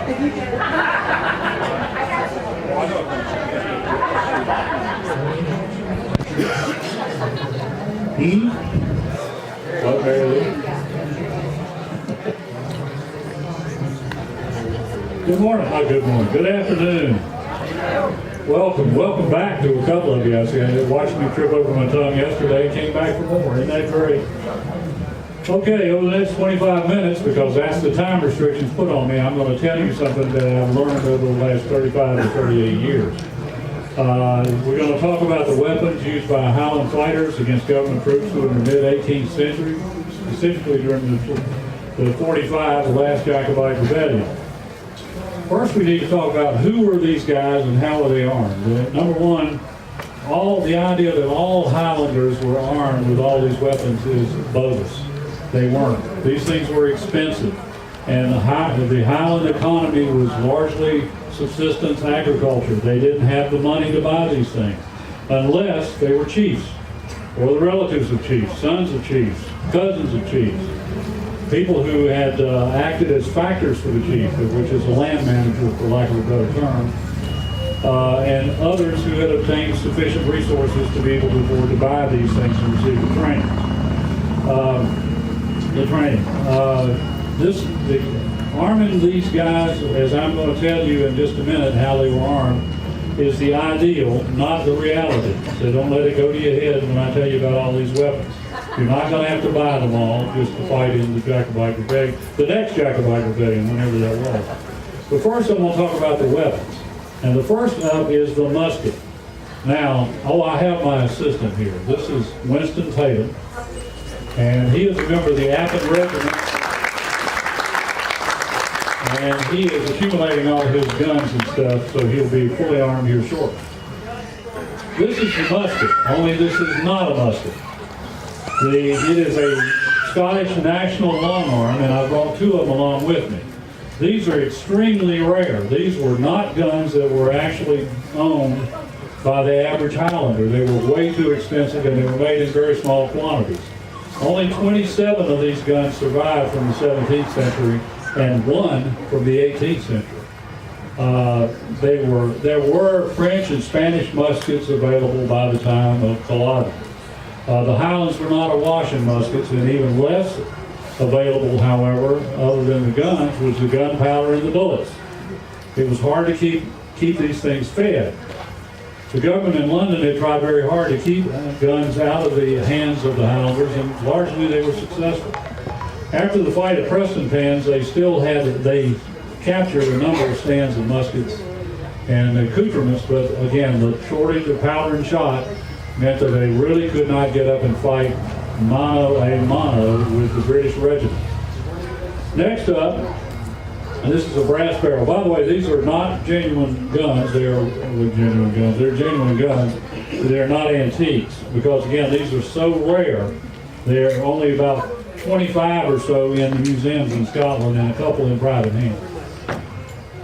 What, Mary Lou? Good morning. Oh, good morning. Good afternoon. Welcome back to a couple of you. I see. I watched me trip over my tongue yesterday and came back for more. Isn't that great? Okay, over the next 25 minutes, because that's the time restrictions put on me, I'm going to tell you something that I've learned over the last 35 to 38 years. We're going to talk about the weapons used by Highland fighters against government troops during the mid-18th century, specifically during the 45, the last Jacobite rebellion. First, we need to talk about who were these guys and how were they armed. Number one, the idea that all Highlanders were armed with all these weapons is bogus. They weren't. These things were expensive, and the Highland economy was largely subsistence agriculture. They didn't have the money to buy these things unless they were chiefs or the relatives of chiefs, sons of chiefs, cousins of chiefs, people who had acted as factors for the chief, which is a land manager for lack of a better term, and others who had obtained sufficient resources to be able to afford to buy these things and receive the training. Arming these guys, as I'm going to tell you in just a minute how they were armed, is the ideal, not the reality. So don't let it go to your head when I tell you about all these weapons. You're not going to have to buy them all just to fight in the Jacobite Rebellion, the next Jacobite Rebellion, whenever that was. But first I'm going to talk about the weapons. And the first up is the musket. Now, I have my assistant here. This is Winston Tatum. And he is a member of the Appin Regiment, and he is accumulating all his guns and stuff, so he'll be fully armed here shortly. This is the musket, only this is not a musket. It is a Scottish national long arm, and I brought two of them along with me. These are extremely rare. These were not guns that were actually owned by the average Highlander. They were way too expensive, and they were made in very small quantities. Only 27 of these guns survived from the 17th century and one from the 18th century. There were French and Spanish muskets available by the time of Culloden. The Highlands were not awash in muskets, and even less available, however, other than the guns, was the gunpowder and the bullets. It was hard to keep these things fed. The government in London had tried very hard to keep guns out of the hands of the Highlanders, and largely they were successful. After the fight at Prestonpans, they captured a number of stands of muskets and accoutrements, but again, the shortage of powder and shot meant that they really could not get up and fight mano a mano with the British regiment. Next up, and this is a brass barrel. By the way, these are not genuine guns. They're genuine guns. They're not antiques because, again, these are so rare. They're only about 25 or so in the museums in Scotland and a couple in private hands.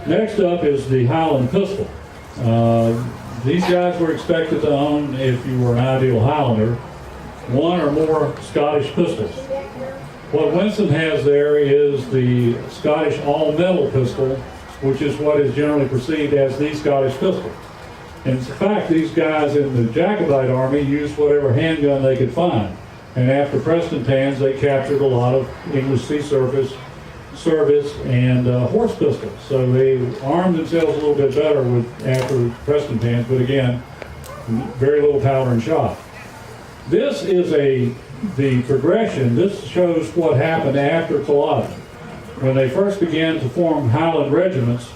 Next up is the Highland pistol. These guys were expected to own, if you were an ideal Highlander, one or more Scottish pistols. What Winston has there is the Scottish all-metal pistol, which is what is generally perceived as the Scottish pistol. In fact, these guys in the Jacobite army used whatever handgun they could find. And after Prestonpans, they captured a lot of English sea service and horse pistols. So they armed themselves a little bit better after Prestonpans, but again, very little powder and shot. This is the progression. This shows what happened after Culloden. When they first began to form Highland regiments,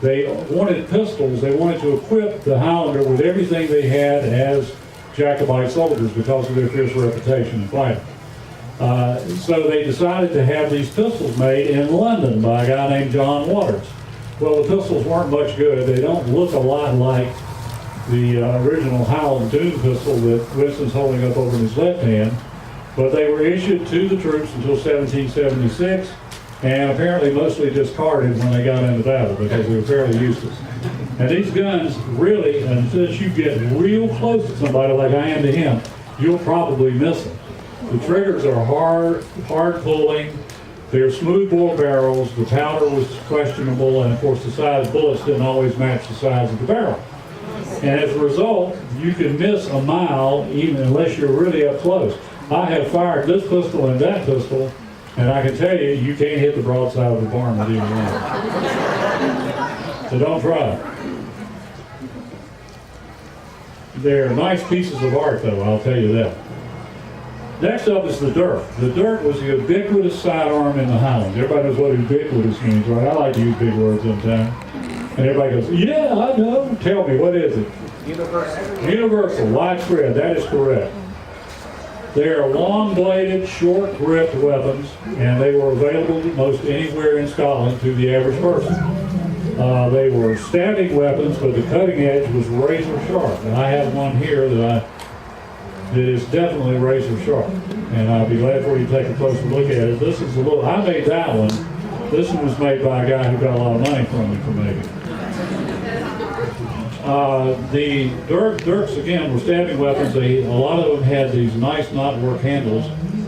they wanted pistols. They wanted to equip the Highlander with everything they had as Jacobite soldiers because of their fierce reputation in fighting. So they decided to have these pistols made in London by a guy named John Waters. Well, the pistols weren't much good. They don't look a lot like the original Highland Doom pistol that Winston's holding up over in his left hand, but they were issued to the troops until 1776, and apparently mostly discarded when they got into battle because they were fairly useless. And these guns really, unless you get real close to somebody like I am to him, you'll probably miss them. The triggers are hard pulling. They're smoothbore barrels. The powder was questionable, and of course the size bullets didn't always match the size of the barrel. And as a result, you can miss a mile even unless you're really up close. I have fired this pistol and that pistol, and I can tell you, you can't hit the broadside of the barn with either one. So don't try. They're nice pieces of art, though, I'll tell you that. Next up is the dirk. The dirk was the ubiquitous sidearm in the Highlands. Everybody knows what ubiquitous means, right? I like to use big words sometimes. And everybody goes, yeah, I know. Tell me, what is it? Universal. Universal, widespread, that is correct. They are long-bladed, short-gripped weapons, and they were available most anywhere in Scotland to the average person. They were stabbing weapons, but the cutting edge was razor sharp. And I have one here that is definitely razor sharp. And I'll be glad for you to take a closer look at it. This is a little, I made that one. This one was made by a guy who got a lot of money from me for making it. The dirks, again, were stabbing weapons. A lot of them had these nice knotwork handles.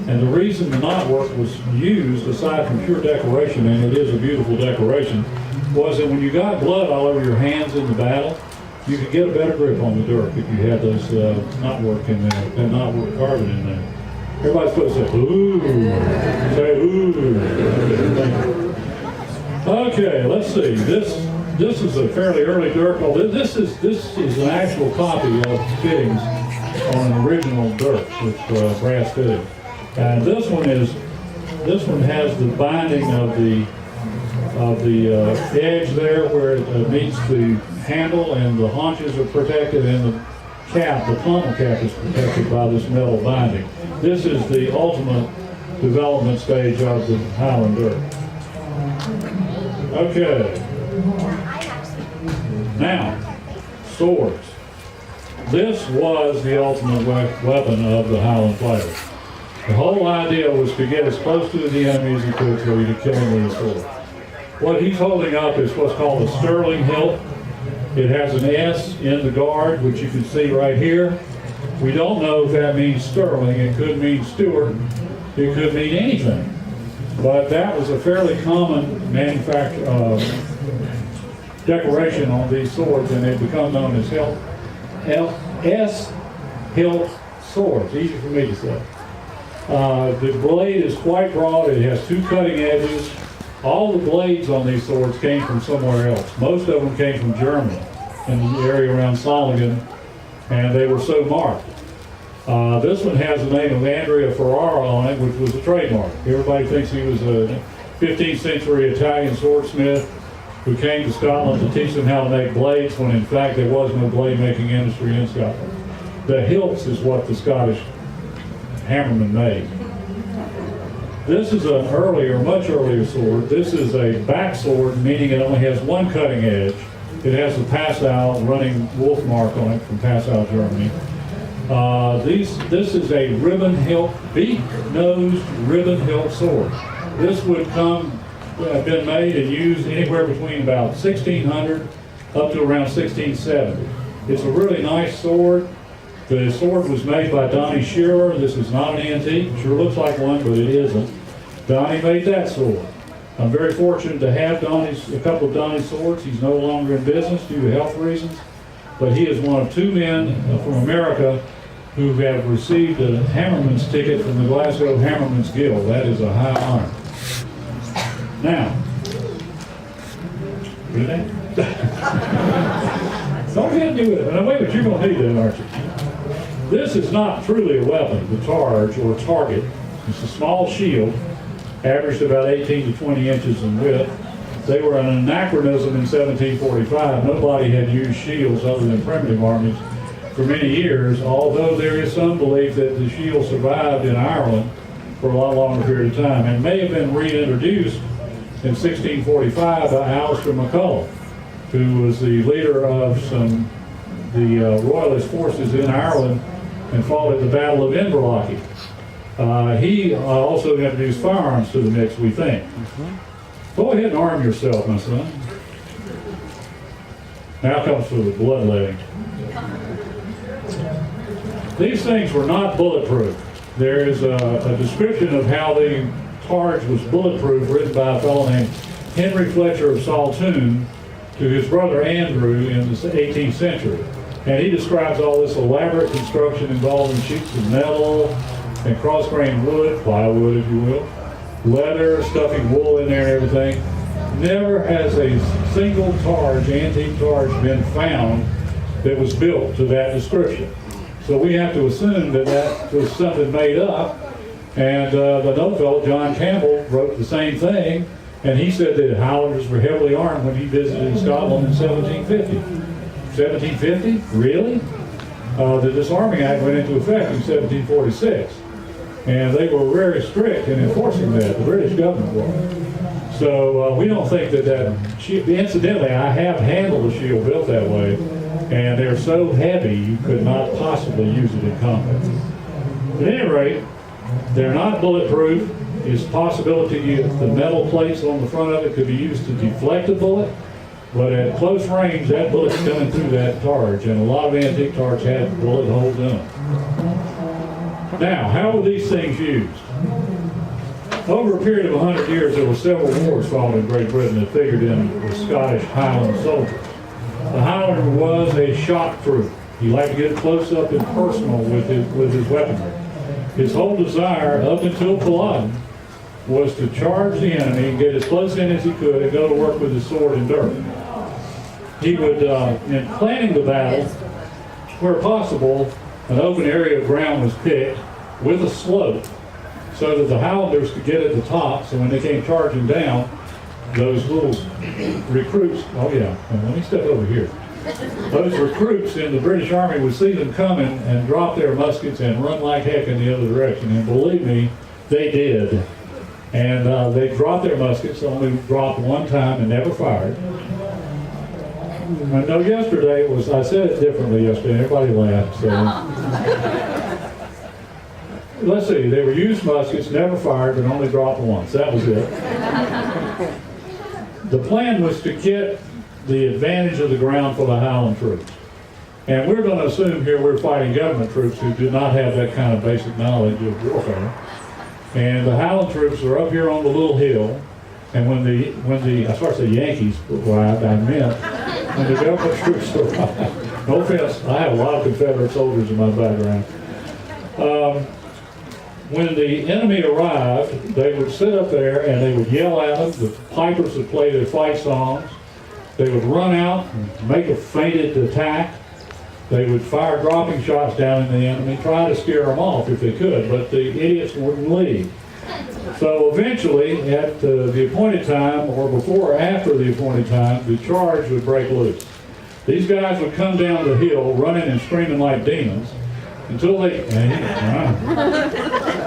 And the reason the knotwork was used, aside from pure decoration, and it is a beautiful decoration, was that when you got blood all over your hands in the battle, you could get a better grip on the dirk if you had those knotwork in there, that knotwork carbon in there. Everybody's supposed to say, ooh. Say, ooh. Okay, let's see. This is a fairly early dirk. Well, this is an actual copy of fittings on an original dirk with brass fittings. And this one has the binding of the edge there where it meets the handle, and the haunches are protected, and the cap, the pommel cap, is protected by this metal binding. This is the ultimate development stage of the Highland dirk. Okay. Now, swords. This was the ultimate weapon of the Highland players. The whole idea was to get as close to the enemy as you could so you could kill him with a sword. What he's holding up is what's called a sterling hilt. It has an S in the guard, which you can see right here. We don't know if that means sterling. It could mean Stuart. It could mean anything. But that was a fairly common decoration on these swords, and they've become known as hilt swords. Easy for me to say. The blade is quite broad. It has two cutting edges. All the blades on these swords came from somewhere else. Most of them came from Germany, in the area around Solingen, and they were so marked. This one has the name of Andrea Ferrara on it, which was a trademark. Everybody thinks he was a 15th century Italian swordsmith who came to Scotland to teach them how to make blades, when in fact there was no blade making industry in Scotland. The hilts is what the Scottish hammermen made. This is an earlier, much earlier sword. This is a back sword, meaning it only has one cutting edge. It has the Passau running wolf mark on it from Passau, Germany. This is a ribbon hilt, beak-nosed ribbon hilt sword. This would have been made and used anywhere between about 1600 up to around 1670. It's a really nice sword. The sword was made by Donnie Shearer. This is not an antique. Sure looks like one, but it isn't. Donnie made that sword. I'm very fortunate to have a couple of Donnie's swords. He's no longer in business due to health reasons, but he is one of two men from America who have received a hammerman's ticket from the Glasgow Hammerman's Guild. That is a high honor. Now, do that? Don't hit me with it. Now, wait a minute, you're going to need that, aren't you? This is not truly a weapon, the targe or target. It's a small shield, averaged about 18 to 20 inches in width. They were an anachronism in 1745. Nobody had used shields other than primitive armies for many years, although there is some belief that the shield survived in Ireland for a lot longer period of time and may have been reintroduced in 1645 by Alistair MacCulloch, who was the leader of the royalist forces in Ireland and fought at the Battle of Inverloch. He also introduced firearms to the mix, we think. Go ahead and arm yourself, my son. Now comes for the bloodletting. These things were not bulletproof. There is a description of how they targe was bulletproof, written by a fellow named Henry Fletcher of Saltoun to his brother Andrew in the 18th century. And he describes all this elaborate construction involving sheets of metal and cross-grained wood, plywood if you will, leather, stuffing wool in there and everything. Never has a single targe, antique targe, been found that was built to that description. So we have to assume that that was something made up. And another fellow, John Campbell, wrote the same thing, and he said that Highlanders were heavily armed when he visited Scotland in 1750. 1750? Really? The Disarming Act went into effect in 1746, and they were very strict in enforcing that. The British government was. So we don't think that shield. Incidentally, I have handled a shield built that way, and they're so heavy you could not possibly use it in combat. At any rate, they're not bulletproof. There's a possibility that the metal plates on the front of it could be used to deflect a bullet, but at close range, that bullet's coming through that targe, and a lot of antique targes had bullet holes in them. Now, how were these things used? Over a period of 100 years, there were several wars fought in Great Britain that figured in the Scottish Highland soldiers. The Highlander was a shock trooper. He liked to get close up and personal with his weaponry. His whole desire, up until Culloden, was to charge the enemy and get as close in as he could and go to work with his sword and dirk. He would, in planning the battle, where possible, an open area of ground was picked with a slope so that the Highlanders could get at the top, so when they came charging down, those little recruits, let me step over here. Those recruits in the British Army would see them coming and drop their muskets and run like heck in the other direction. And believe me, they did. And they dropped their muskets, only dropped one time and never fired. I know yesterday I said it differently yesterday, everybody laughed. So. Let's see, they were used muskets, never fired, but only dropped once. That was it. The plan was to get the advantage of the ground for the Highland troops. And we're going to assume here we're fighting government troops who do not have that kind of basic knowledge of warfare. And the Highland troops are up here on the little hill. And when the I started to say Yankees arrived, I meant when the government troops arrived. No offense, I have a lot of Confederate soldiers in my background. When the enemy arrived, they would sit up there and they would yell at them. The pipers would play their fight songs. They would run out and make a feinted attack. They would fire dropping shots down in the enemy, try to scare them off if they could, but the idiots wouldn't leave. So eventually, at the appointed time, or before or after the appointed time, the charge would break loose. These guys would come down the hill running and screaming like demons until they...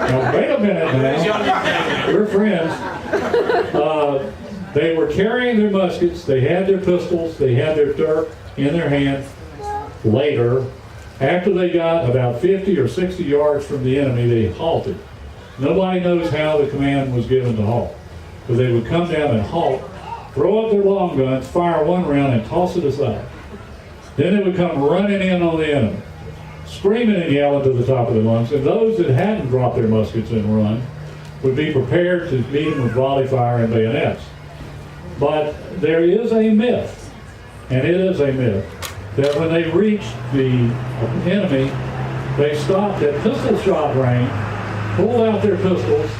Now, wait a minute now. We're friends. They were carrying their muskets, they had their pistols, they had their dirk in their hand. Later, after they got about 50 or 60 yards from the enemy, they halted. Nobody knows how the command was given to halt. But they would come down and halt, throw up their long guns, fire one round, and toss it aside. Then they would come running in on the enemy, screaming and yelling to the top of their lungs. And those that hadn't dropped their muskets and run would be prepared to meet them with volley fire and bayonets. But there is a myth, and it is a myth, that when they reached the enemy, they stopped at pistol shot range, pulled out their pistols,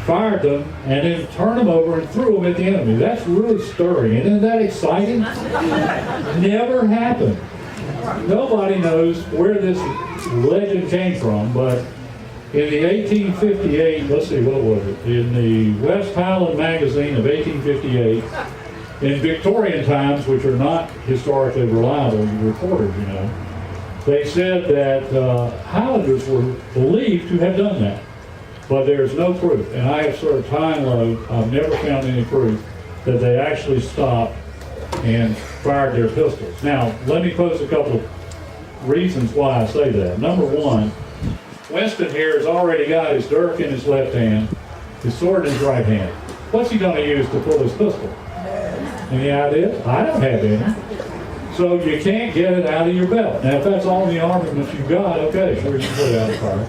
fired them, and then turned them over and threw them at the enemy. That's really stirring. Isn't that exciting? Never happened. Nobody knows where this legend came from, but in the 1858, let's see, what was it? In the West Highland magazine of 1858, in Victorian times, which are not historically reliable reporters, you know, they said that Highlanders were believed to have done that. But there's no proof. And I have searched high and low. I've never found any proof that they actually stopped and fired their pistols. Now, let me pose a couple of reasons why I say that. Number one, Winston here has already got his dirk in his left hand, his sword in his right hand. What's he going to use to pull his pistol? Any idea? I don't have any. So you can't get it out of your belt. Now, if that's all the armaments you've got, okay, sure, you can put it out of fire.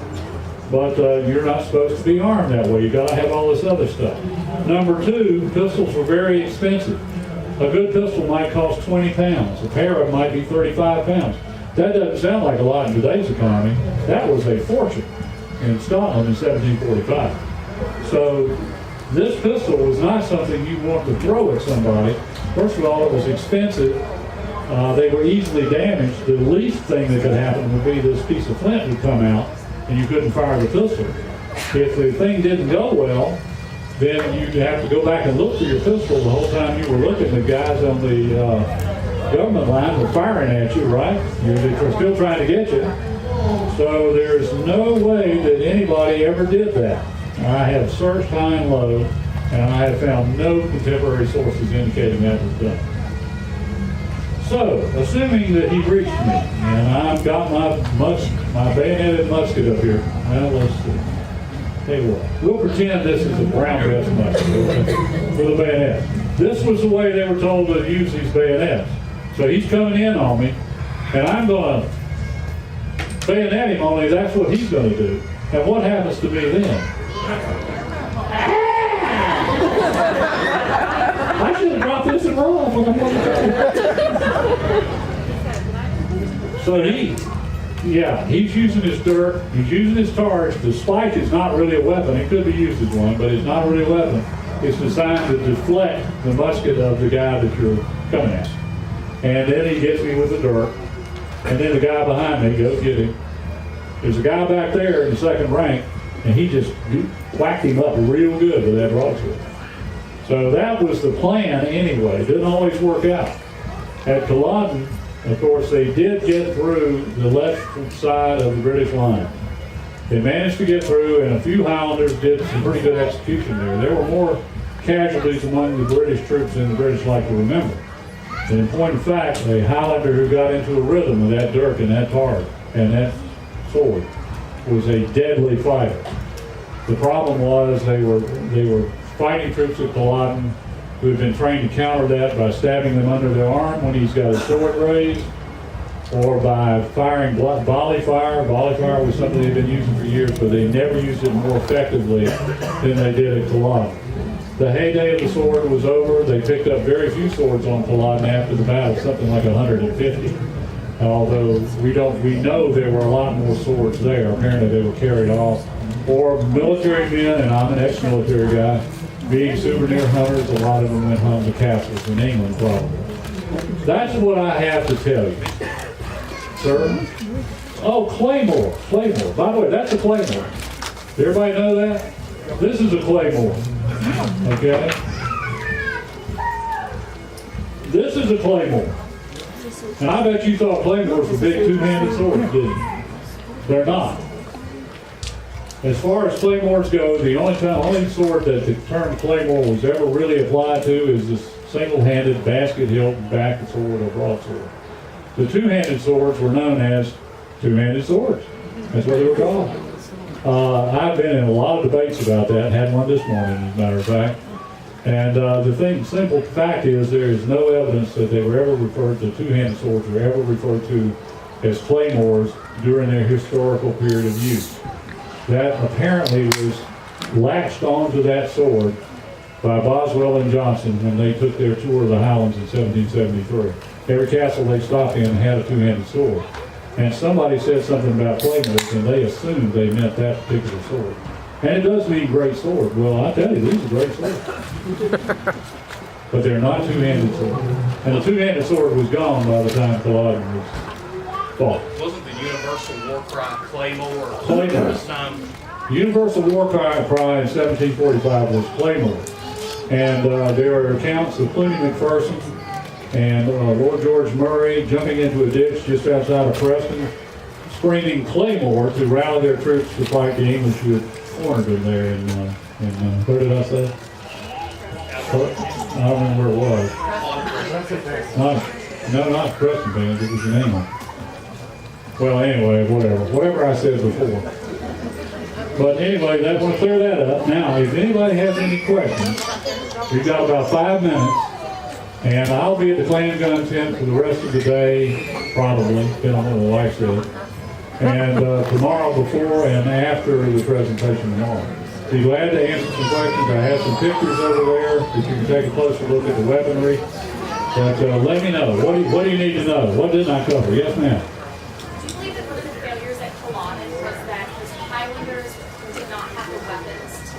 but you're not supposed to be armed that way. You got to have all this other stuff. Number two, pistols were very expensive. A good pistol might cost 20 pounds. A pair of them might be 35 pounds. That doesn't sound like a lot in today's economy. That was a fortune in Scotland in 1745. So this pistol was not something you want to throw at somebody. First of all, it was expensive. They were easily damaged. The least thing that could happen would be this piece of flint would come out and you couldn't fire the pistol. If the thing didn't go well, then you'd have to go back and look for your pistol the whole time you were looking. The guys on the government line were firing at you, right? They were still trying to get you. So there's no way that anybody ever did that. I have searched high and low, and I have found no contemporary sources indicating that was done. So, assuming that he reached me, and I've got my bayoneted musket up here. Well, let's see. Tell you what, we'll pretend this is a brown breast musket with a bayonet. This was the way they were told to use these bayonets. So he's coming in on me, and I'm going to bayonet him, only that's what he's going to do. And what happens to me then? I should have dropped this and run. So he's using his dirk, he's using his targe. The spike is not really a weapon. It could be used as one, but it's not really a weapon. It's designed to deflect the musket of the guy that you're coming at. And then he gets me with the dirk, and then the guy behind me goes get him. There's a guy back there in the second rank, and he just whacked him up real good with that broadsword. So that was the plan anyway. It didn't always work out. At Culloden, of course, they did get through the left side of the British line. They managed to get through, and a few Highlanders did some pretty good execution there. There were more casualties among the British troops than the British like to remember. But in point of fact, a Highlander who got into a rhythm with that dirk and that targe and that sword was a deadly fighter. The problem was they were fighting troops at Culloden who had been trained to counter that by stabbing them under their arm when he's got his sword raised, or by firing volley fire. Volley fire was something they'd been using for years, but they never used it more effectively than they did at Culloden. The heyday of the sword was over. They picked up very few swords on Culloden after the battle, something like 150. Although we know there were a lot more swords there. Apparently they were carried off. Or military men, and I'm an ex-military guy, being souvenir hunters, a lot of them went home to castles in England probably. That's what I have to tell you. Sir? Oh, Claymore. Claymore. By the way, that's a Claymore. Does everybody know that? This is a Claymore. Okay? This is a Claymore. And I bet you thought Claymores were big two-handed swords, didn't you? They're not. As far as Claymores go, the only sword that the term Claymore was ever really applied to is this single-handed basket-hilt back sword or broadsword. The two-handed swords were known as two-handed swords. That's what they were called. I've been in a lot of debates about that. Had one this morning, as a matter of fact. And the simple fact is there is no evidence that they were ever referred to, two-handed swords were ever referred to as claymores during their historical period of use. That apparently was latched onto that sword by Boswell and Johnson when they took their tour of the Highlands in 1773. Every castle they stopped in had a two-handed sword. And somebody said something about claymores, and they assumed they meant that particular sword. And it does mean great sword. Well, I tell you, these are great swords. But they're not two-handed swords. And the two-handed sword was gone by the time Culloden was fought. Wasn't the universal war cry Claymore? Claymore. Universal war cry in 1745 was Claymore. And there are accounts of Cluny McPherson and Lord George Murray jumping into a ditch just outside of Preston, screaming Claymore to rally their troops to fight the English who had cornered them there in where did I say? I don't remember where it was. Not Preston Band, it was the name of it. Well, anyway, whatever I said before. But anyway, I want to clear that up. Now, if anybody has any questions, we've got about 5 minutes, and I'll be at the clan gun tent for the rest of the day, probably, depending on what the wife says. and tomorrow before and after the presentation tomorrow. Be glad to answer some questions. I have some pictures over there that you can take a closer look at the weaponry. But let me know. What do you need to know? What didn't I cover? Yes, ma'am. Do you believe that one of the failures at Culloden was that the Highlanders did not have the weapons